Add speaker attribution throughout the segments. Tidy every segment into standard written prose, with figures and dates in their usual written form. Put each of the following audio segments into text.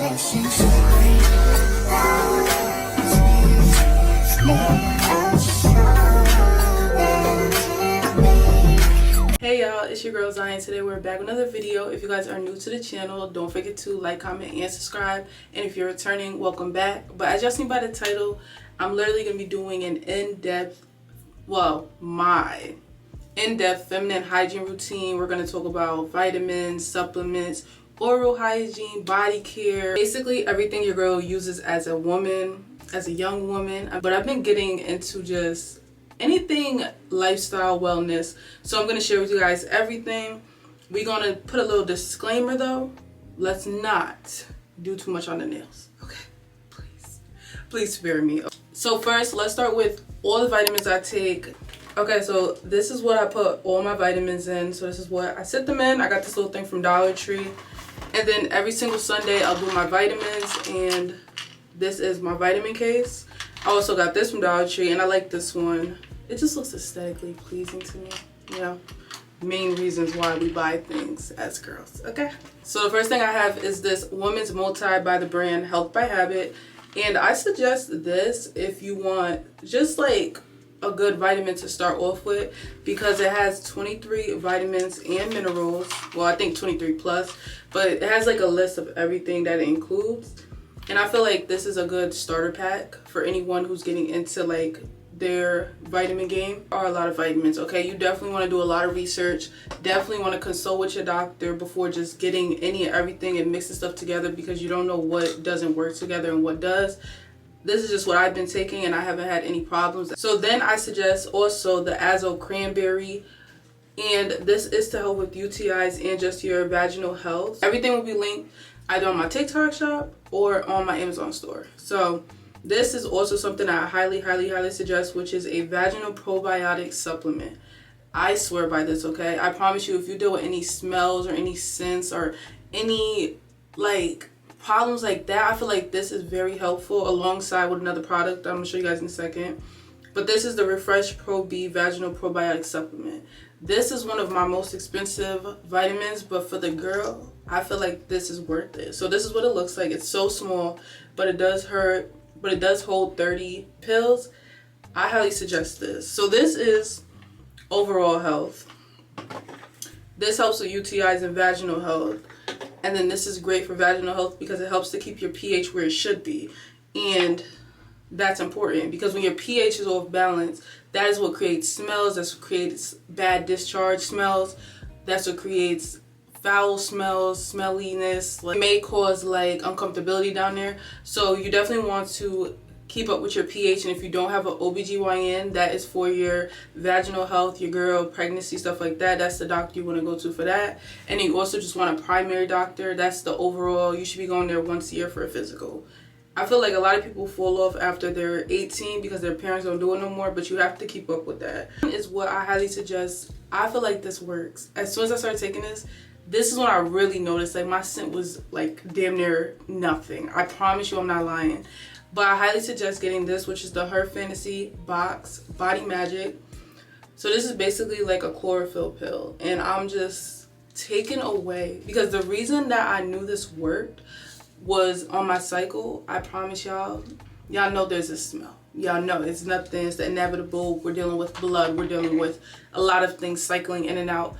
Speaker 1: Hey y'all, it's your girl Zion. Today we're back with another video. If you guys are new to the channel, don't forget to like, comment, and subscribe. And if you're returning, welcome back. But as y'all seen by the title, I'm literally going to be doing an my in-depth feminine hygiene routine. We're going to talk about vitamins, supplements, oral hygiene, body care, basically everything your girl uses as a woman, as a young woman. But I've been getting into just anything lifestyle wellness, so I'm going to share with you guys everything. We're going to put a little disclaimer though. Let's not do too much on the nails, okay? Please spare me. So first, let's start with all the vitamins I take. Okay, so this is what I put all my vitamins in. So this is what I sit them in. I got this little thing from Dollar Tree, and then every single Sunday I'll do my vitamins, and this is my vitamin case. I also got this from Dollar Tree, and I like this one. It just looks aesthetically pleasing to me, you know, main reasons why we buy things as girls, okay? So the first thing I have is this Women's Multi by the brand Health by Habit, and I suggest this if you want just like a good vitamin to start off with, because it has 23 vitamins and minerals. Well, I think 23 plus, but it has like a list of everything that it includes. And I feel like this is a good starter pack for anyone who's getting into like their vitamin game. Are a lot of vitamins, okay? You definitely want to do a lot of research. Definitely want to consult with your doctor before just getting any and everything and mixing stuff together, because you don't know what doesn't work together and what does. This is just what I've been taking, and I haven't had any problems. So then I suggest also the Azo Cranberry, and this is to help with UTIs and just your vaginal health. Everything will be linked either on my TikTok shop or on my Amazon store. So this is also something I highly suggest, which is a vaginal probiotic supplement. I swear by this, okay? I promise you, if you deal with any smells or any scents or any like problems like that, I feel like this is very helpful alongside with another product I'm gonna show you guys in a second. But this is the Refresh Pro B Vaginal Probiotic Supplement. This is one of my most expensive vitamins, but for the girl, I feel like this is worth it. So this is what it looks like. It's so small, but it does hold 30 pills. I highly suggest this. So this is overall health. This helps with UTIs and vaginal health. And then this is great for vaginal health because it helps to keep your pH where it should be. And that's important, because when your pH is off balance, that is what creates smells. That's what creates bad discharge smells. That's what creates foul smells, smelliness. Like, it may cause like uncomfortability down there. So you definitely want to keep up with your pH. And if you don't have an OBGYN, that is for your vaginal health, your girl, pregnancy, stuff like that. That's the doctor you want to go to for that. And you also just want a primary doctor. That's the overall, you should be going there once a year for a physical. I feel like a lot of people fall off after they're 18 because their parents don't do it no more, but you have to keep up with that. Is what I highly suggest. I feel like this works. As soon as I started taking this is when I really noticed like my scent was like damn near nothing. I promise you, I'm not lying. But I highly suggest getting this, which is the Her Fantasy Box Body Magic. So this is basically like a chlorophyll pill, and I'm just taken away, because the reason that I knew this worked was on my cycle. I promise y'all know there's a smell. Y'all know it's nothing, it's the inevitable. We're dealing with blood, we're dealing with a lot of things cycling in and out.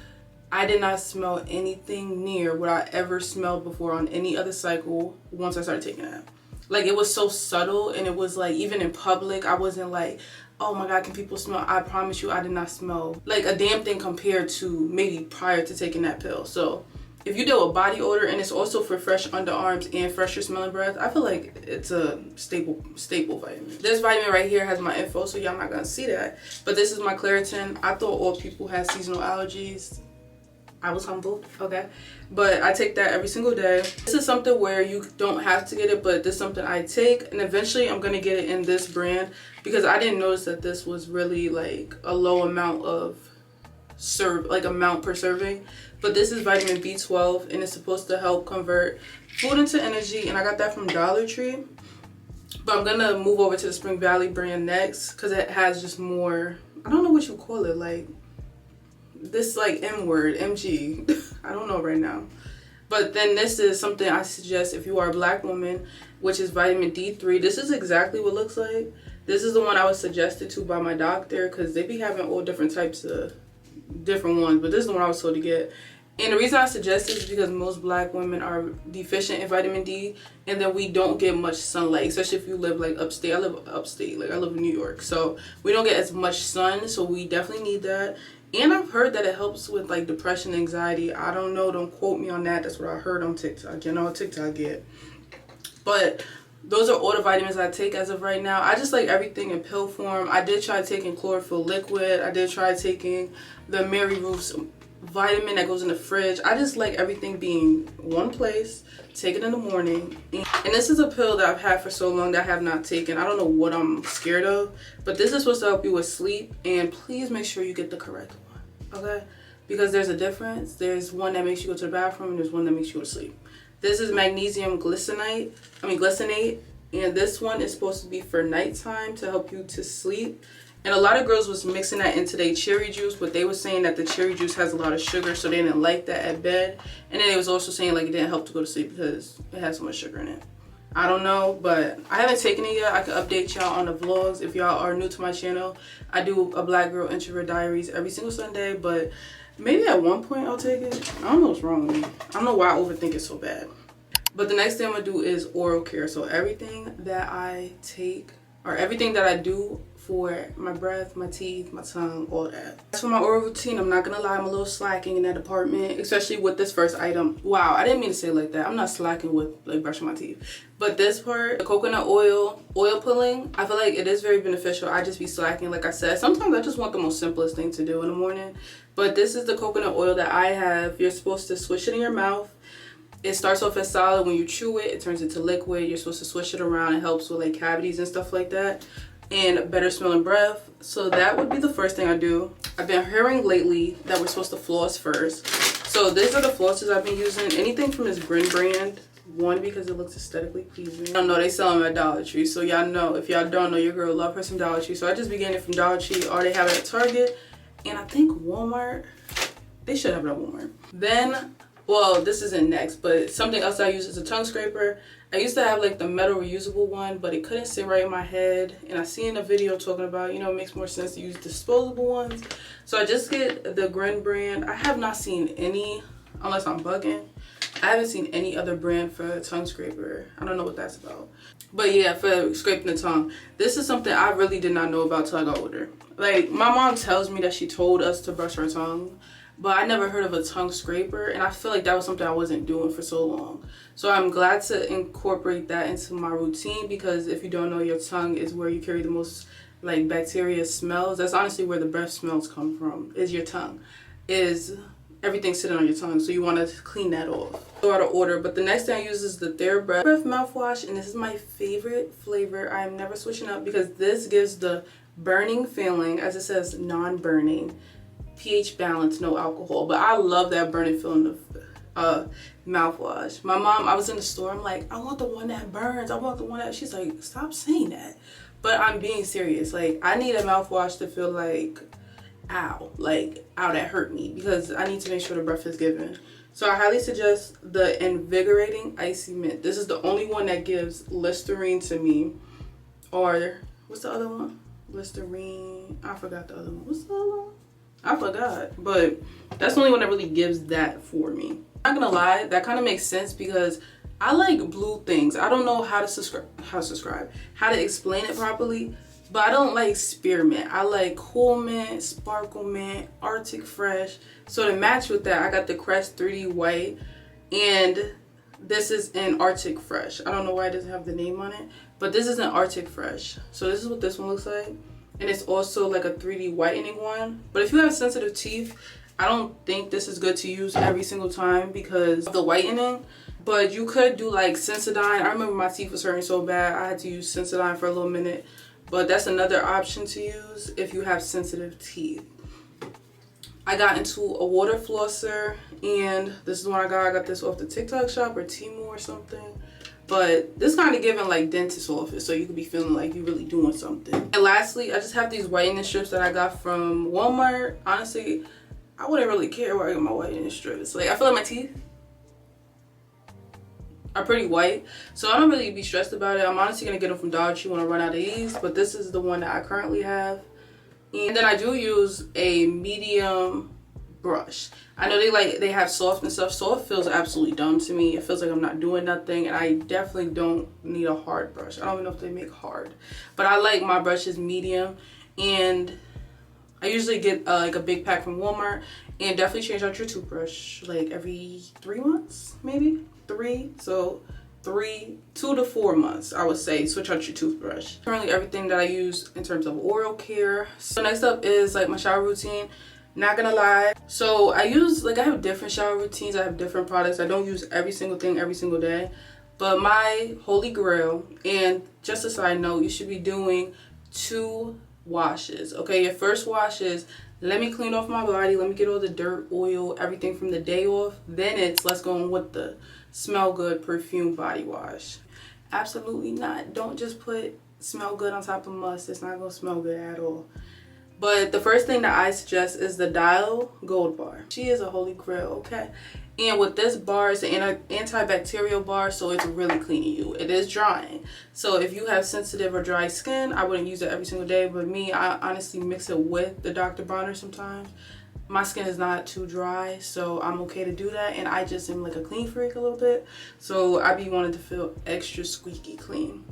Speaker 1: I did not smell anything near what I ever smelled before on any other cycle once I started taking it. Like, it was so subtle, and it was like, even in public, I wasn't like, oh my God, can people smell? I promise you, I did not smell like a damn thing compared to maybe prior to taking that pill. So if you deal with body odor, and it's also for fresh underarms and fresher smelling breath, I feel like it's a staple vitamin. This vitamin right here has my info, so y'all not gonna see that. But this is my Claritin. I thought all people had seasonal allergies. I was humbled, okay? But I take that every single day. This is something where you don't have to get it, but this is something I take, and eventually I'm gonna get it in this brand, because I didn't notice that this was really like a low amount of amount per serving. But this is vitamin B12, and it's supposed to help convert food into energy, and I got that from Dollar Tree. But I'm gonna move over to the Spring Valley brand next, because it has just more, I don't know what you call it, like this like M word, MG. I don't know right now. But then this is something I suggest if you are a black woman, which is vitamin D3. This is exactly what it looks like. This is the one I was suggested to by my doctor because they be having all different types of different ones, but this is the one I was told to get. And the reason I suggest this is because most black women are deficient in vitamin D, and then we don't get much sunlight, especially if you live like upstate. I live upstate, like I live in New York, so we don't get as much sun, so we definitely need that. And I've heard that it helps with like depression, anxiety. I don't know, don't quote me on that. That's what I heard on TikTok. You know what TikTok get. But those are all the vitamins I take as of right now. I just like everything in pill form. I did try taking chlorophyll liquid. I did try taking the Mary Ruth's vitamin that goes in the fridge. I just like everything being one place. Take it in the morning. And this is a pill that I've had for so long that I have not taken. I don't know what I'm scared of, but this is supposed to help you with sleep. And please make sure you get the correct one, okay? Because there's a difference. There's one that makes you go to the bathroom, and there's one that makes you go to sleep. This is magnesium glycinate, and this one is supposed to be for nighttime to help you to sleep. And a lot of girls was mixing that into their cherry juice, but they were saying that the cherry juice has a lot of sugar, so they didn't like that at bed. And then they was also saying like it didn't help to go to sleep because it has so much sugar in it. I don't know, but I haven't taken it yet. I can update y'all on the vlogs. If y'all are new to my channel, I do a Black Girl Introvert Diaries every single Sunday, but maybe at one point I'll take it. I don't know what's wrong with me. I don't know why I overthink it so bad. But the next thing I'm gonna do is oral care. So everything that I take, or everything that I do for my breath, my teeth, my tongue, all that. As for my oral routine, I'm not gonna lie, I'm a little slacking in that department, especially with this first item. Wow, I didn't mean to say it like that. I'm not slacking with like brushing my teeth. But this part, the coconut oil pulling, I feel like it is very beneficial. I just be slacking, like I said. Sometimes I just want the most simplest thing to do in the morning. But this is the coconut oil that I have. You're supposed to swish it in your mouth. It starts off as solid. When you chew it, it turns into liquid. You're supposed to swish it around. It helps with like cavities and stuff like that, and better smelling breath. So that would be the first thing I do. I've been hearing lately that we're supposed to floss first. So these are the flosses I've been using. Anything from this Grin brand. One, because it looks aesthetically pleasing. I don't know, they sell them at Dollar Tree. So y'all know, if y'all don't know, your girl love her some Dollar Tree. So I just be getting it from Dollar Tree, or they have it at Target. And I think Walmart. They should have it at Walmart. Then, well, this isn't next, but something else I use is a tongue scraper. I used to have like the metal reusable one, but it couldn't sit right in my head. And I seen a video talking about, you know, it makes more sense to use disposable ones. So I just get the Grin brand. I have not seen any, unless I'm bugging, I haven't seen any other brand for a tongue scraper. I don't know what that's about. But yeah, for scraping the tongue, this is something I really did not know about till I got older. Like, my mom tells me that she told us to brush our tongue, but I never heard of a tongue scraper, and I feel like that was something I wasn't doing for so long. So I'm glad to incorporate that into my routine, because if you don't know, your tongue is where you carry the most like bacteria smells. That's honestly where the breath smells come from, is your tongue. Is everything sitting on your tongue, so you want to clean that off. Go out of order, but the next thing I use is the TheraBreath mouthwash, and this is my favorite flavor. I'm never switching up because this gives the burning feeling, as it says, non-burning, pH balance, no alcohol. But I love that burning feeling of mouthwash. My mom, I was in the store, I'm like, I want the one that burns. I want the one that, she's like, stop saying that. But I'm being serious. Like, I need a mouthwash to feel like, ow, that hurt me, because I need to make sure the breath is given. So I highly suggest the Invigorating Icy Mint. This is the only one that gives Listerine to me. Or, what's the other one? Listerine, I forgot the other one. What's the other one? I forgot, but that's the only one that really gives that for me. I'm not gonna lie, that kind of makes sense because I like blue things. I don't know how to explain it properly, but I don't like spearmint. I like cool mint, sparkle mint, Arctic Fresh. So to match with that, I got the Crest 3D White, and this is in Arctic Fresh. I don't know why it doesn't have the name on it, but this is an Arctic Fresh. So this is what this one looks like. And it's also like a 3D whitening one. But if you have sensitive teeth, I don't think this is good to use every single time because of the whitening. But you could do like Sensodyne. I remember my teeth was hurting so bad, I had to use Sensodyne for a little minute. But that's another option to use if you have sensitive teeth. I got into a water flosser, and this is the one I got. I got this off the TikTok shop or Temu or something. But this kind of giving like dentist office, so you could be feeling like you're really doing something. And lastly, I just have these whitening strips that I got from Walmart. Honestly, I wouldn't really care where I get my whitening strips. Like, I feel like my teeth, are pretty white, so I don't really be stressed about it. I'm honestly gonna get them from Dollar Tree when I run out of these, but this is the one that I currently have. And then I do use a medium brush. I know they have soft and stuff. Soft feels absolutely dumb to me. It feels like I'm not doing nothing, and I definitely don't need a hard brush. I don't even know if they make hard, but I like my brushes medium. And I usually get like a big pack from Walmart. And definitely change out your toothbrush like every 3 months, maybe 3. So 2 to 4 months, I would say, switch out your toothbrush. Currently everything that I use in terms of oral care. So next up is like my shower routine. Not gonna lie, so I have different shower routines. I have different products. I don't use every single thing every single day, but my holy grail, and just a side note, you should be doing 2 washes. Okay, your first wash is, let me clean off my body, let me get all the dirt, oil, everything from the day off. Then it's, let's go on with the smell good perfume body wash. Absolutely not. Don't just put smell good on top of must. It's not gonna smell good at all. But the first thing that I suggest is the Dial Gold Bar. She is a holy grail, okay? And with this bar, it's an antibacterial bar, so it's really cleaning you. It is drying. So if you have sensitive or dry skin, I wouldn't use it every single day. But me, I honestly mix it with the Dr. Bronner sometimes. My skin is not too dry, so I'm okay to do that. And I just am like a clean freak a little bit. So I be wanting to feel extra squeaky clean.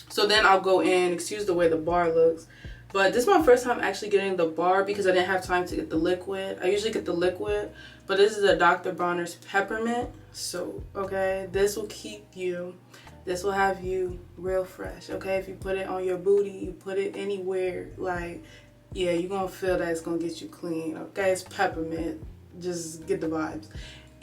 Speaker 1: So then I'll go in, excuse the way the bar looks, but this is my first time actually getting the bar because I didn't have time to get the liquid. I usually get the liquid, but this is a Dr. Bronner's Peppermint. So, okay, this will have you real fresh, okay? If you put it on your booty, you put it anywhere, like, yeah, you're gonna feel that it's gonna get you clean, okay? It's peppermint, just get the vibes.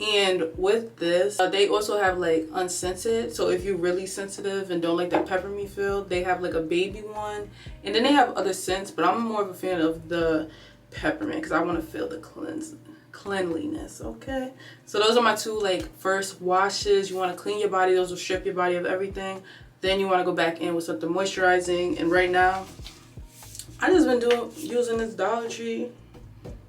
Speaker 1: And with this, they also have like unscented. So if you're really sensitive and don't like that peppermint feel, they have like a baby one. And then they have other scents, but I'm more of a fan of the peppermint because I want to feel the cleanliness, okay? So those are my 2 like first washes. You want to clean your body. Those will strip your body of everything. Then you want to go back in with something moisturizing. And right now, I just been using this Dollar Tree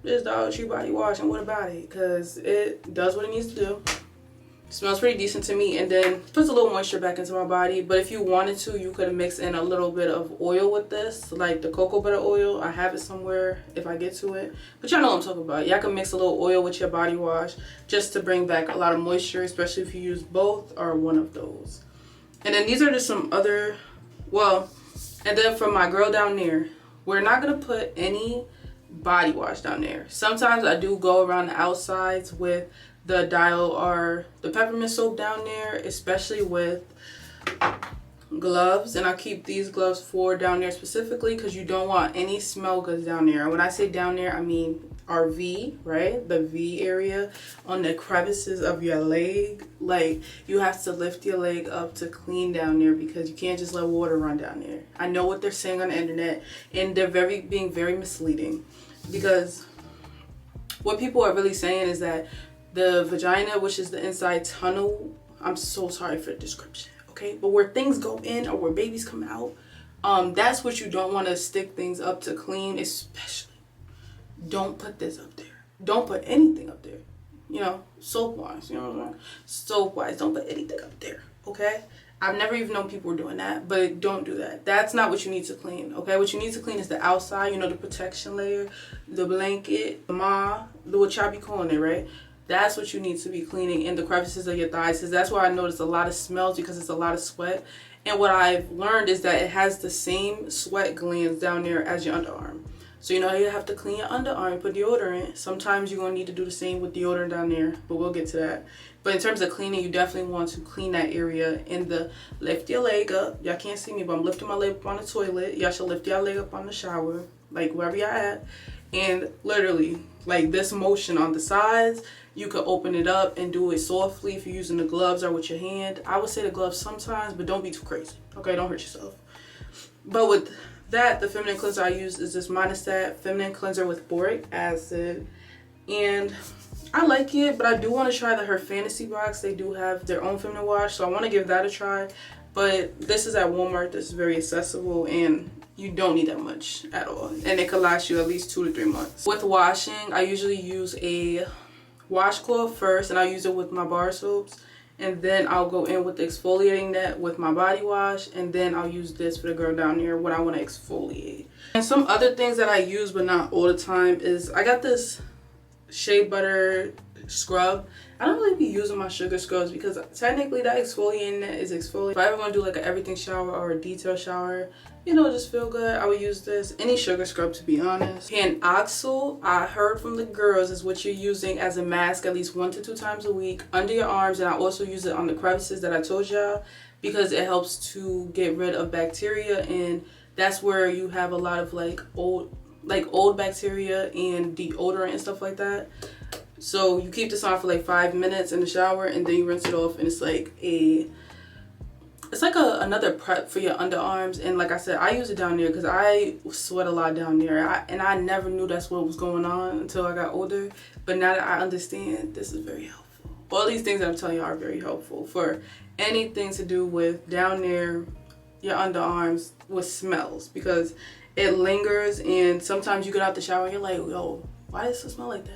Speaker 1: body wash, and what about it? Because it does what it needs to do. It smells pretty decent to me, and then puts a little moisture back into my body. But if you wanted to, you could mix in a little bit of oil with this, like the cocoa butter oil. I have it somewhere if I get to it, but y'all know what I'm talking about. Y'all can mix a little oil with your body wash just to bring back a lot of moisture, especially if you use both or one of those. And then these are just some other, and then for my girl down there, we're not gonna put any body wash down there. Sometimes I do go around the outsides with the Dial or the peppermint soap down there, especially with gloves. And I keep these gloves for down there specifically because you don't want any smell goods down there. When I say down there, I mean our V, right? The V area on the crevices of your leg. Like, you have to lift your leg up to clean down there because you can't just let water run down there. I know what they're saying on the internet, and they're being very misleading, because what people are really saying is that the vagina, which is the inside tunnel, I'm so sorry for the description, okay, but where things go in or where babies come out, that's what you don't want to stick things up to clean. Especially, don't put this up there. Don't put anything up there. You know, soap wise, you know what I'm saying? Soap wise, don't put anything up there, okay? I've never even known people were doing that, but don't do that. That's not what you need to clean, okay? What you need to clean is the outside, you know, the protection layer, the blanket, the what y'all be calling it, right? That's what you need to be cleaning, in the crevices of your thighs, because that's why I noticed a lot of smells, because it's a lot of sweat. And what I've learned is that it has the same sweat glands down there as your underarm. So you know you have to clean your underarm, put deodorant. Sometimes you're going to need to do the same with deodorant down there, but we'll get to that. But in terms of cleaning, you definitely want to clean that area in the, lift your leg up. Y'all can't see me, but I'm lifting my leg up on the toilet. Y'all should lift your leg up on the shower, like wherever y'all at. And literally, like this motion on the sides, you could open it up and do it softly if you're using the gloves or with your hand. I would say the gloves sometimes, but don't be too crazy, okay? Don't hurt yourself. But with that, the feminine cleanser I use is this Monistat feminine cleanser with boric acid, and I like it, but I do want to try the Her Fantasy box. They do have their own feminine wash, so I want to give that a try. But this is at Walmart. This is very accessible, and you don't need that much at all, and it could last you at least 2 to 3 months. With washing, I usually use a washcloth first, and I use it with my bar soaps, and then I'll go in with the exfoliating net with my body wash, and then I'll use this for the girl down there when I want to exfoliate. And some other things that I use but not all the time is I got this shea butter scrub. I don't really be using my sugar scrubs because technically that exfoliating net is exfoliating. If I ever want to do like an everything shower or a detail shower, you know, just feel good, I would use this. Any sugar scrub, to be honest. Panoxyl, I heard from the girls, is what you're using as a mask at least 1 to 2 times a week under your arms, and I also use it on the crevices that I told y'all because it helps to get rid of bacteria, and that's where you have a lot of like old bacteria and deodorant and stuff like that. So you keep this on for like 5 minutes in the shower, and then you rinse it off, and it's like another prep for your underarms. And like I said, I use it down there because I sweat a lot down there, and I never knew that's what was going on until I got older. But now that I understand, this is very helpful. All these things that I'm telling you are very helpful for anything to do with down there, your underarms, with smells, because it lingers, and sometimes you get out the shower and you're like, yo, why does it smell like that?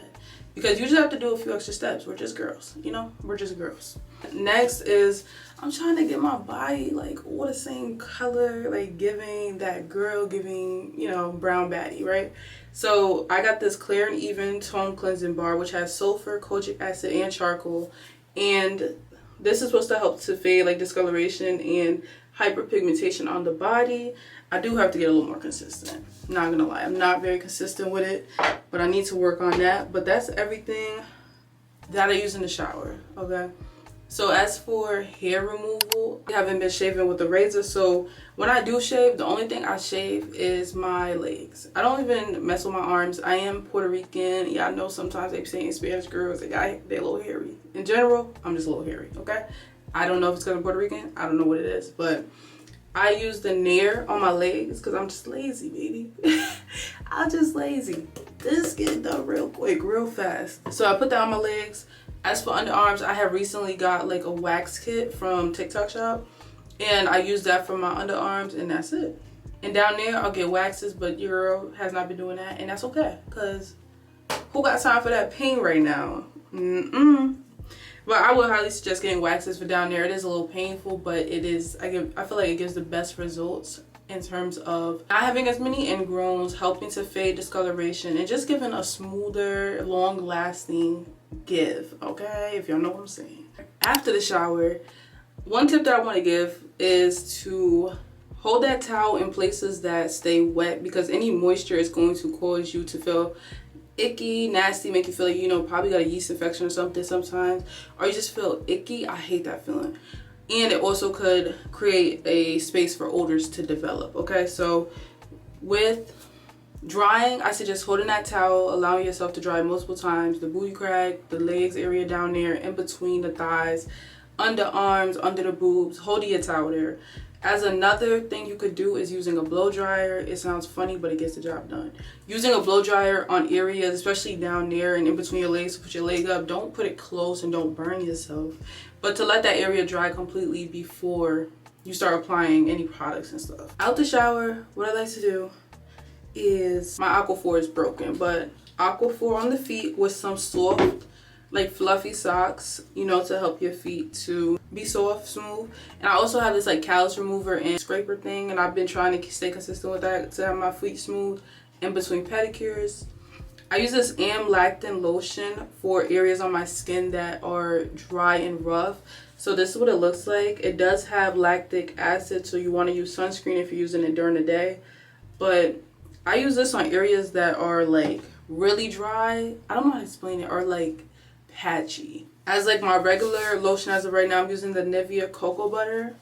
Speaker 1: Because you just have to do a few extra steps. We're just girls, you know? We're just girls. Next is, I'm trying to get my body like all the same color, like giving that girl, you know, brown baddie, right? So I got this Clear and Even Tone Cleansing Bar, which has sulfur, kojic acid, and charcoal. And this is supposed to help to fade like discoloration and hyperpigmentation on the body. I do have to get a little more consistent. Not gonna lie, I'm not very consistent with it, but I need to work on that. But that's everything that I use in the shower, okay? So as for hair removal, I haven't been shaving with a razor, so when I do shave, the only thing I shave is my legs. I don't even mess with my arms. I am Puerto Rican. Yeah, I know sometimes they say in Spanish girls, they're a little hairy. In general, I'm just a little hairy, okay? I don't know if it's because I'm Puerto Rican. I don't know what it is, but I use the Nair on my legs because I'm just lazy, baby. I'm just lazy. This gets done real quick, real fast. So I put that on my legs. As for underarms, I have recently got like a wax kit from TikTok shop, and I use that for my underarms, and that's it. And down there, I'll get waxes, but your girl has not been doing that, and that's okay, because who got time for that pain right now? But I would highly suggest getting waxes for down there. It is a little painful, but it is, I feel like it gives the best results in terms of not having as many ingrowns, helping to fade discoloration, and just giving a smoother, long-lasting give, okay? If y'all know what I'm saying. After the shower, one tip that I want to give is to hold that towel in places that stay wet, because any moisture is going to cause you to feel icky, nasty, make you feel like, you know, probably got a yeast infection or something sometimes, or you just feel icky. I hate that feeling. And it also could create a space for odors to develop, okay? So with drying, I suggest holding that towel, allowing yourself to dry multiple times, the booty crack, the legs area down there, in between the thighs, underarms, under the boobs, holding your towel there. As another thing you could do is using a blow dryer. It sounds funny, but it gets the job done. Using a blow dryer on areas, especially down there and in between your legs, to put your leg up. Don't put it close and don't burn yourself, but to let that area dry completely before you start applying any products and stuff. Out the shower, what I like to do is, my Aquaphor is broken, but Aquaphor on the feet with some soft, like fluffy socks, you know, to help your feet to be soft, smooth. And I also have this like callus remover and scraper thing, and I've been trying to stay consistent with that to have my feet smooth in between pedicures. I use this amlactin lotion for areas on my skin that are dry and rough. So this is what it looks like. It does have lactic acid, so you want to use sunscreen if you're using it during the day. But I use this on areas that are like really dry. I don't know how to explain it, or like patchy. As like my regular lotion as of right now, I'm using the Nivea Cocoa Butter.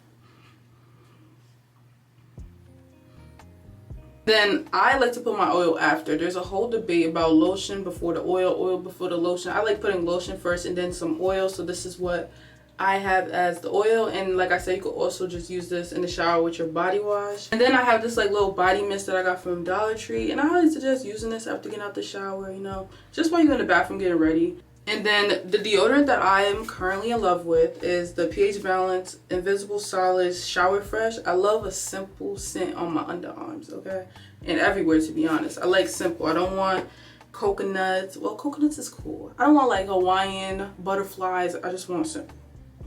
Speaker 1: Then I like to put my oil after. There's a whole debate about lotion before the oil, oil before the lotion. I like putting lotion first and then some oil. So this is what I have as the oil. And like I said, you could also just use this in the shower with your body wash. And then I have this like little body mist that I got from Dollar Tree. And I always suggest using this after getting out the shower, you know, just while you're in the bathroom getting ready. And then the deodorant that I am currently in love with is the pH Balance Invisible Solids Shower Fresh. I love a simple scent on my underarms, okay? And everywhere, to be honest. I like simple. I don't want coconuts. Well, coconuts is cool. I don't want like Hawaiian butterflies. I just want simple,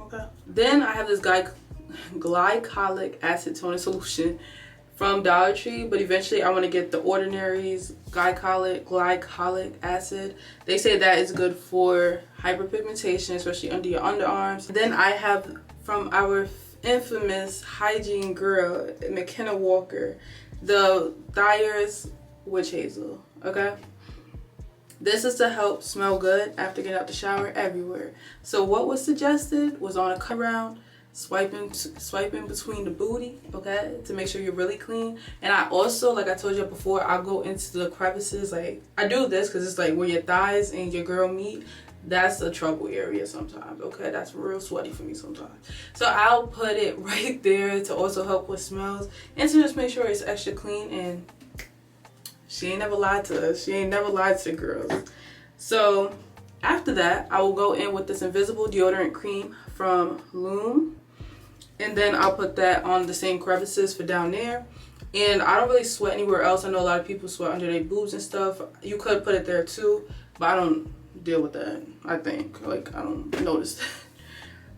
Speaker 1: Okay. Then I have this glycolic acid toner solution from Dollar Tree, but eventually I want to get the Ordinary's glycolic acid. They say that is good for hyperpigmentation, especially under your underarms. Then I have from our infamous hygiene girl, McKenna Walker, the Thayer's Witch Hazel. Okay. This is to help smell good after getting out the shower everywhere. So what was suggested was on a cut around, swiping between the booty, okay, to make sure you're really clean. And I also, like I told you before, I go into the crevices. Like, I do this because it's like where your thighs and your girl meet. That's a trouble area sometimes, okay? That's real sweaty for me sometimes. So I'll put it right there to also help with smells and to just make sure it's extra clean. And she ain't never lied to us. She ain't never lied to the girls. So after that, I will go in with this invisible deodorant cream from Loom. And then I'll put that on the same crevices for down there. And I don't really sweat anywhere else. I know a lot of people sweat under their boobs and stuff. You could put it there too, but I don't deal with that, I think. Like, I don't notice that.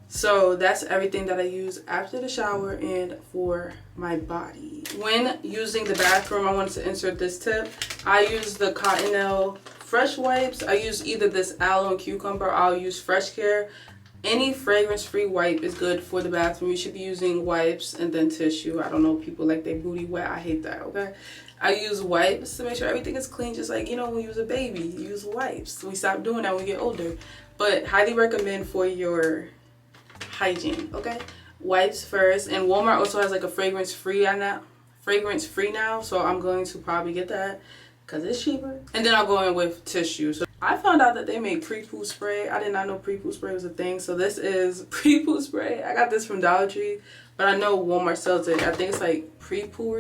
Speaker 1: So that's everything that I use after the shower and for my body. When using the bathroom, I wanted to insert this tip. I use the Cottonelle Fresh Wipes. I use either this aloe and cucumber, or I'll use Fresh Care. Any fragrance-free wipe is good for the bathroom. You should be using wipes and then tissue. I don't know, people like their booty wet. I hate that, okay? I use wipes to make sure everything is clean, just like, you know, when you use a baby, you use wipes. We stop doing that when we get older. But highly recommend for your hygiene, okay? Wipes first. And Walmart also has like a fragrance-free now, so I'm going to probably get that because it's cheaper. And then I'll go in with tissue. So I found out that they make pre-poo spray. I did not know pre-poo spray was a thing. So this is pre-poo spray. I got this from Dollar Tree, but I know Walmart sells it. I think it's like pre-poo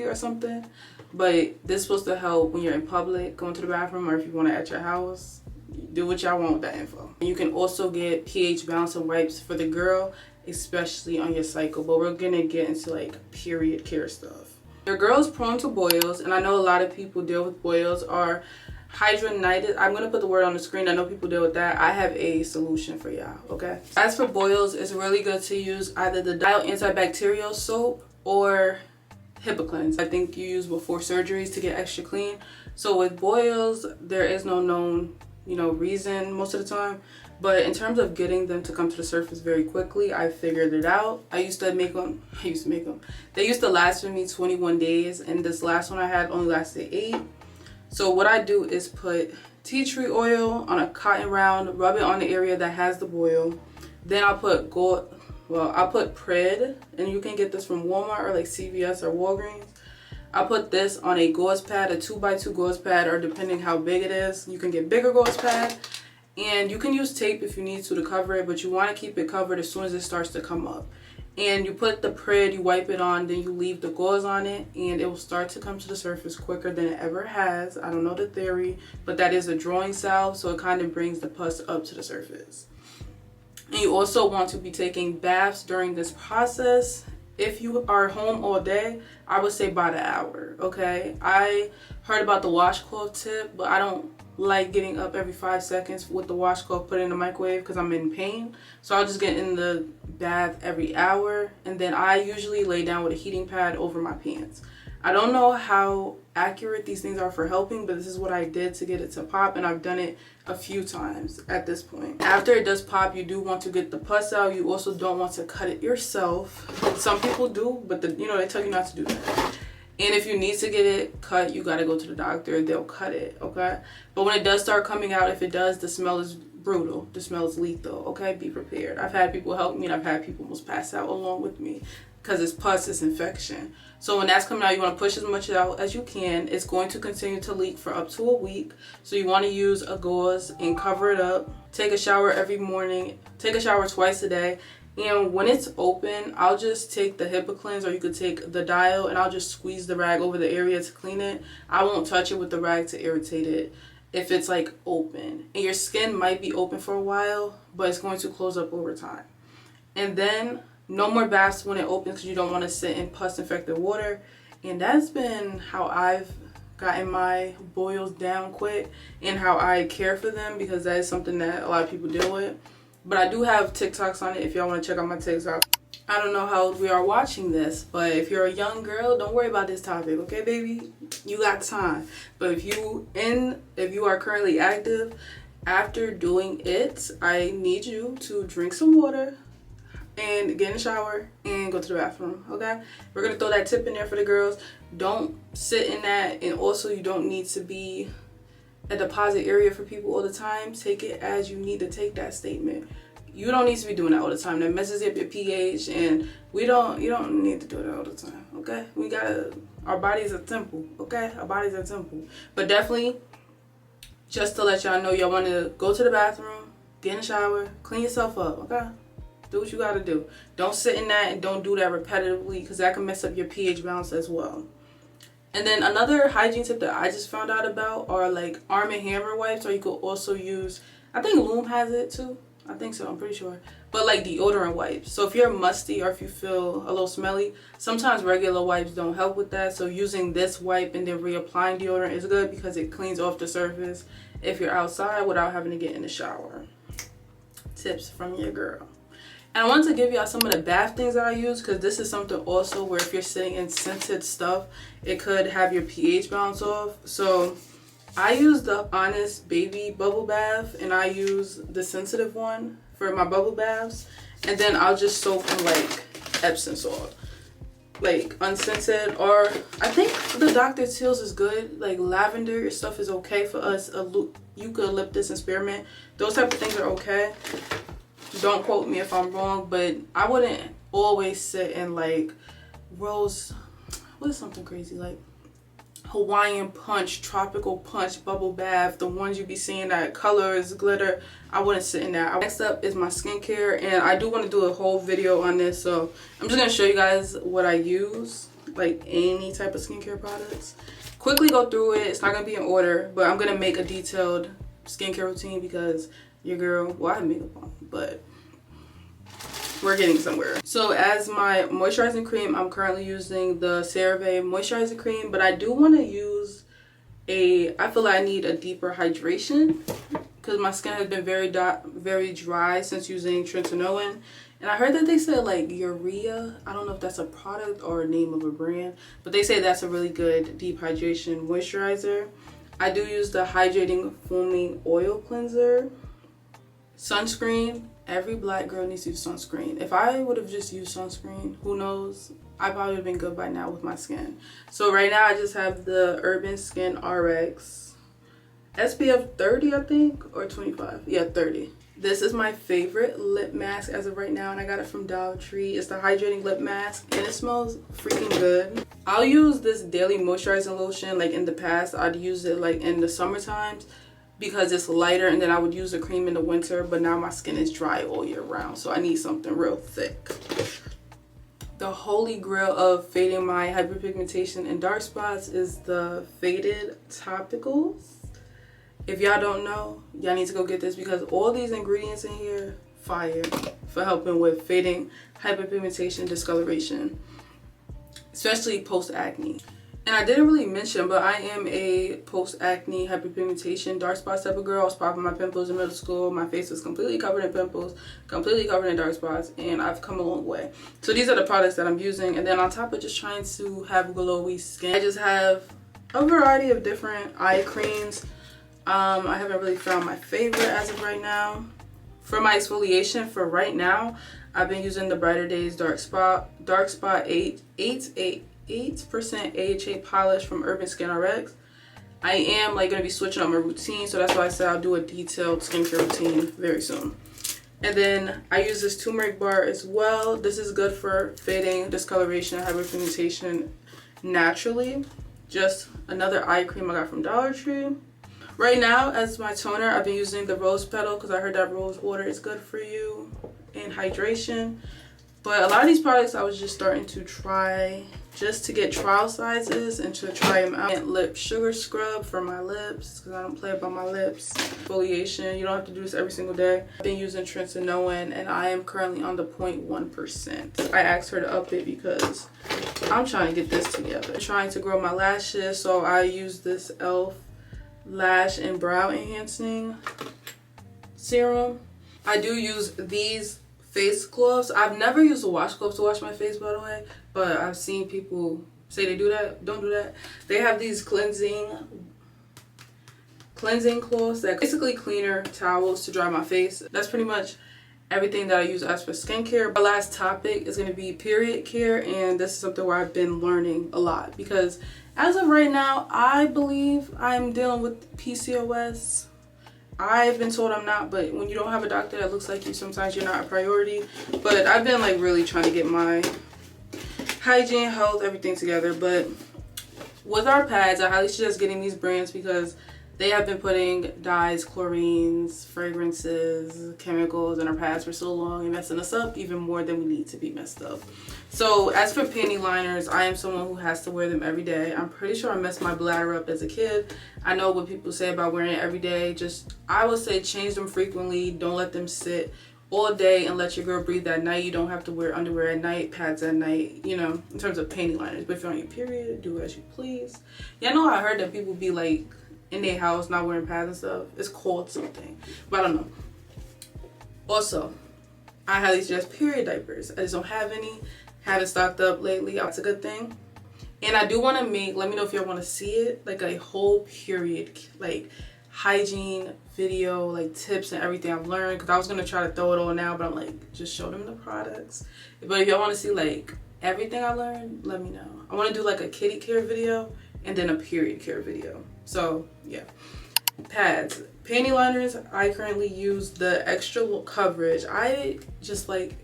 Speaker 1: or something. But this is supposed to help when you're in public, going to the bathroom, or if you want it at your house. Do what y'all want with that info. You can also get pH balancing wipes for the girl, especially on your cycle. But we're gonna get into like period care stuff. Your girl is prone to boils, and I know a lot of people deal with boils or hidraniteas. I'm gonna put the word on the screen. I know people deal with that. I have a solution for y'all, okay? As for boils, it's really good to use either the Dial antibacterial soap or HIPAA. I think you use before surgeries to get extra clean. So with boils, there is no known, you know, reason most of the time. But in terms of getting them to come to the surface very quickly, I figured it out. I used to make them. They used to last for me 21 days, and this last one I had only lasted 8. So what I do is put tea tree oil on a cotton round, rub it on the area that has the boil. Then I'll put I'll put Pred, and you can get this from Walmart or like CVS or Walgreens. I'll put this on a gauze pad, a 2x2 gauze pad, or depending how big it is, you can get bigger gauze pad. And you can use tape if you need to cover it, but you want to keep it covered as soon as it starts to come up. And you put the Pred, you wipe it on, then you leave the gauze on it, and it will start to come to the surface quicker than it ever has. I don't know the theory, but that is a drawing salve, so it kind of brings the pus up to the surface. And you also want to be taking baths during this process. If you are home all day, I would say by the hour, okay? I heard about the washcloth tip, but I don't like getting up every 5 seconds with the washcloth put in the microwave because I'm in pain. So I'll just get in the bath every hour, and then I usually lay down with a heating pad over my pants. I don't know how accurate these things are for helping, but this is what I did to get it to pop, and I've done it a few times at this point. After it does pop, you do want to get the pus out. You also don't want to cut it yourself. Some people do, but they tell you not to do that. And if you need to get it cut, you got to go to the doctor. They'll cut it, okay? But when it does start coming out, if it does, the smell is brutal. The smell is lethal, okay? Be prepared. I've had people help me, and I've had people almost pass out along with me because it's pus, it's infection. So when that's coming out, you want to push as much out as you can. It's going to continue to leak for up to a week. So you want to use a gauze and cover it up. Take a shower every morning. Take a shower twice a day. And when it's open, I'll just take the HIPAA, or you could take the Dial, and I'll just squeeze the rag over the area to clean it. I won't touch it with the rag to irritate it if it's like open. And your skin might be open for a while, but it's going to close up over time. And then no more baths when it opens because you don't want to sit in pus infected water. And that's been how I've gotten my boils down quick and how I care for them, because that is something that a lot of people deal with. But I do have TikToks on it if y'all want to check out my TikTok. I don't know how old we are watching this, but if you're a young girl, don't worry about this topic, okay, baby? You got time. But if you are currently active, after doing it, I need you to drink some water and get in the shower and go to the bathroom, okay? We're gonna throw that tip in there for the girls. Don't sit in that, and also you don't need to be a deposit area for people all the time. Take it as you need to take that statement. You don't need to be doing that all the time. That messes up your pH, and you don't need to do that all the time, okay? Our body's a temple, okay? Our body's a temple. But definitely, just to let y'all know, y'all want to go to the bathroom, get in the shower, clean yourself up, okay? Do what you gotta do. Don't sit in that, and don't do that repetitively, because that can mess up your pH balance as well. And then another hygiene tip that I just found out about are like Arm & Hammer wipes, or you could also use, I think Loom has it too. I think so, I'm pretty sure. But like deodorant wipes. So if you're musty or if you feel a little smelly, sometimes regular wipes don't help with that. So using this wipe and then reapplying deodorant is good because it cleans off the surface if you're outside without having to get in the shower. Tips from your girl. And I wanted to give y'all some of the bath things that I use, because this is something also where if you're sitting in scented stuff, it could have your pH balance off. So I use the Honest Baby bubble bath, and I use the sensitive one for my bubble baths. And then I'll just soak in like Epsom salt, like unscented, or I think the Dr. Teal's is good. Like lavender stuff is okay for us. Eucalyptus and spearmint, those type of things are okay. Don't quote me if I'm wrong, but I wouldn't always sit in like what is something crazy like Hawaiian punch, tropical punch, bubble bath, the ones you be seeing that colors, glitter. I wouldn't sit in that. Next up is my skincare, and I do want to do a whole video on this, so I'm just gonna show you guys what I use, like any type of skincare products. Quickly go through it. It's not gonna be in order, but I'm gonna make a detailed skincare routine because your girl, well, I have makeup on, but we're getting somewhere. So as my moisturizing cream, I'm currently using the CeraVe moisturizing cream, but I do want to use I feel like I need a deeper hydration because my skin has been very dry since using Tretinoin. And I heard that they said like urea, I don't know if that's a product or a name of a brand, but they say that's a really good deep hydration moisturizer. I do use the hydrating foaming oil cleanser. Sunscreen. Every black girl needs to use sunscreen. If I would have just used sunscreen, who knows, I probably would have been good by now with my skin. So right now I just have the Urban Skin RX SPF 30, I think, or 25. Yeah, 30. This is my favorite lip mask as of right now, and I got it from Dollar Tree. It's the hydrating lip mask, and it smells freaking good. I'll use this daily moisturizing lotion. Like in the past, I'd use it like in the summer times because it's lighter, and then I would use the cream in the winter, but now my skin is dry all year round, so I need something real thick. The holy grail of fading my hyperpigmentation and dark spots is the Faded Topicals. If y'all don't know, y'all need to go get this because all these ingredients in here, fire, for helping with fading hyperpigmentation, discoloration, especially post-acne. And I didn't really mention, but I am a post-acne, hyperpigmentation, dark spots type of girl. I was popping my pimples in middle school. My face was completely covered in pimples, completely covered in dark spots, and I've come a long way. So these are the products that I'm using. And then on top of just trying to have glowy skin, I just have a variety of different eye creams. I haven't really found my favorite as of right now. For my exfoliation for right now, I've been using the Brighter Days Dark Spot 8% AHA polish from Urban Skin RX. I am like gonna be switching up my routine, so that's why I said I'll do a detailed skincare routine very soon. And then I use this turmeric bar as well. This is good for fading, discoloration, hyperpigmentation naturally. Just another eye cream I got from Dollar Tree. Right now, as my toner, I've been using the rose petal because I heard that rose water is good for you and hydration. But a lot of these products I was just starting to try just to get trial sizes and to try them out. Lip sugar scrub for my lips because I don't play about my lips. Exfoliation, you don't have to do this every single day. I've been using Tretinoin and I am currently on the 0.1%. I asked her to up it because I'm trying to get this together. I'm trying to grow my lashes, so I use this e.l.f. lash and brow enhancing serum. I do use these face cloths. I've never used a washcloth to wash my face, by the way, but I've seen people say they do that. Don't do that. They have these cleansing cloths that basically cleaner towels to dry my face. That's pretty much everything that I use as for skincare. Our last topic is going to be period care, and this is something where I've been learning a lot because as of right now, I believe I'm dealing with PCOS. I've been told I'm not, but when you don't have a doctor that looks like you, sometimes you're not a priority. But I've been like really trying to get my hygiene, health, everything together. But with our pads, I highly suggest getting these brands because they have been putting dyes, chlorines, fragrances, chemicals in our pads for so long and messing us up even more than we need to be messed up. So as for panty liners, I am someone who has to wear them every day. I'm pretty sure I messed my bladder up as a kid. I know what people say about wearing it every day. Just, I would say change them frequently. Don't let them sit all day and let your girl breathe at night. You don't have to wear underwear at night, pads at night, you know, in terms of panty liners. But if you're on your period, do as you please. Yeah, I know I heard that people be like in their house not wearing pads and stuff. It's called something, but I don't know. Also, I highly suggest period diapers. I just don't have any. Haven't stocked up lately. That's a good thing. And I do want to make, let me know if y'all want to see it, like a whole period like hygiene video, like tips and everything I've learned, because I was going to try to throw it all now, but I'm like, just show them the products. But if y'all want to see like everything I learned, let me know. I want to do like a kitty care video and then a period care video. So yeah. Pads, panty liners, I currently use the extra coverage. I just like,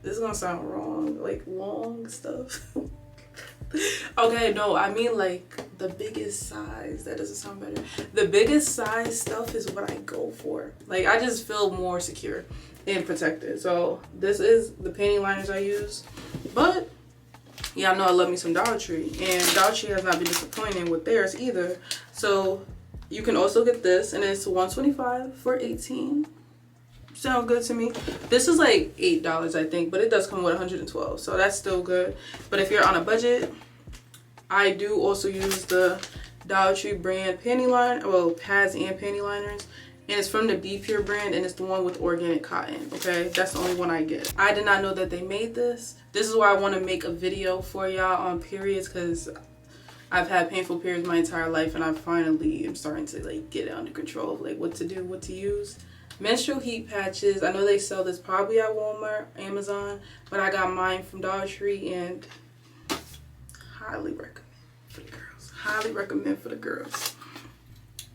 Speaker 1: this is gonna sound wrong, like long stuff. Okay, no, I mean like the biggest size. That doesn't sound better. The biggest size stuff is what I go for. Like, I just feel more secure and protected. So this is the panty liners I use. But yeah, I know I love me some Dollar Tree, and Dollar Tree has not been disappointing with theirs either. So you can also get this, and it's $125 for 18. Sound good to me. This is like $8, I think, but it does come with 112, so that's still good. But if you're on a budget, I do also use the Dollar Tree brand panty line, well, pads and panty liners, and it's from the Be Pure brand, and it's the one with organic cotton. Okay, that's the only one I get. I did not know that they made this. This is why I want to make a video for y'all on periods, because I've had painful periods my entire life, and I finally am starting to like get it under control, like what to do, what to use. Menstrual heat patches, I know they sell this probably at Walmart, Amazon, but I got mine from Dollar Tree, and highly recommend for the girls. Highly recommend for the girls.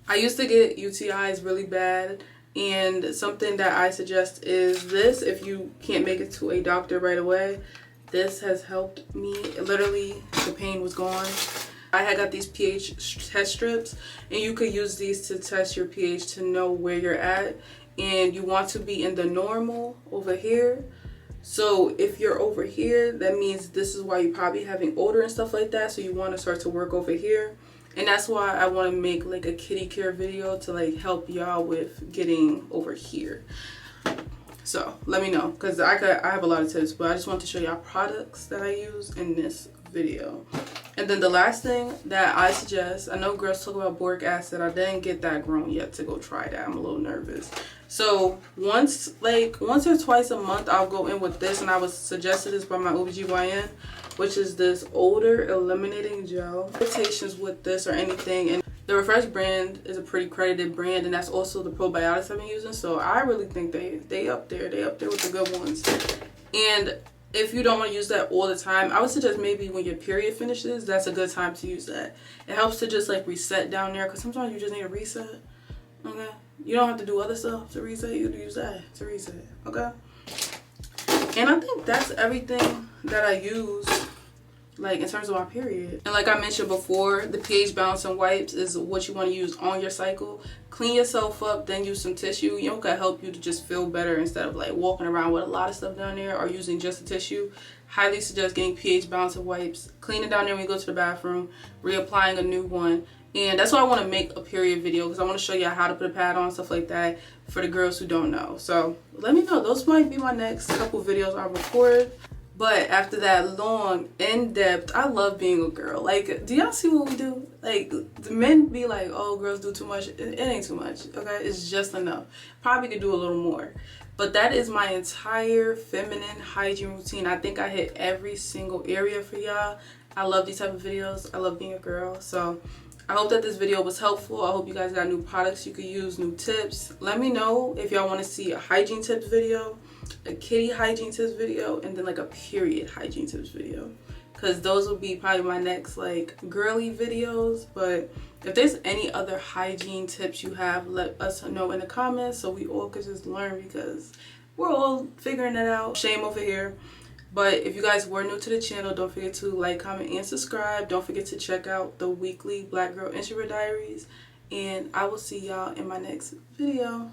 Speaker 1: I used to get UTIs really bad, and something that I suggest is this. If you can't make it to a doctor right away, this has helped me. Literally, the pain was gone. I had got these pH test strips, and you could use these to test your pH to know where you're at. And you want to be in the normal over here. So if you're over here, that means this is why you're probably having odor and stuff like that. So you want to start to work over here. And that's why I want to make like a kitty care video to like help y'all with getting over here. So let me know, because I have a lot of tips, but I just want to show y'all products that I use in this video. And then the last thing that I suggest, I know girls talk about boric acid. I didn't get that grown yet to go try that. I'm a little nervous. So once or twice a month, I'll go in with this, and I was suggested this by my OBGYN, which is this odor eliminating gel. Irritations with this or anything, and the Refresh brand is a pretty credited brand, and that's also the probiotics I've been using. So I really think they up there. They up there with the good ones. And if you don't want to use that all the time, I would suggest maybe when your period finishes, that's a good time to use that. It helps to just like reset down there, because sometimes you just need a reset. Okay, you don't have to do other stuff to reset. You use that to reset. Okay, and I think that's everything that I use, like in terms of my period. And like I mentioned before, the pH balancing wipes is what you want to use on your cycle. Clean yourself up, then use some tissue. You know, can help you to just feel better instead of like walking around with a lot of stuff down there or using just the tissue. Highly suggest getting pH balancing wipes. Clean it down there when you go to the bathroom, reapplying a new one. And that's why I want to make a period video, because I want to show you how to put a pad on, stuff like that, for the girls who don't know. So let me know. Those might be my next couple videos I record. But after that long, in-depth, I love being a girl. Like, do y'all see what we do? Like, the men be like, oh, girls do too much. It ain't too much, okay? It's just enough. Probably could do a little more. But that is my entire feminine hygiene routine. I think I hit every single area for y'all. I love these type of videos. I love being a girl. So I hope that this video was helpful. I hope you guys got new products you could use, new tips. Let me know if y'all want to see a hygiene tips video, a kitty hygiene tips video, and then like a period hygiene tips video. Because those will be probably my next like girly videos. But if there's any other hygiene tips you have, let us know in the comments so we all could just learn, because we're all figuring it out. Shame over here. But if you guys were new to the channel, don't forget to like, comment, and subscribe. Don't forget to check out the weekly Black Girl Introvert Diaries. And I will see y'all in my next video.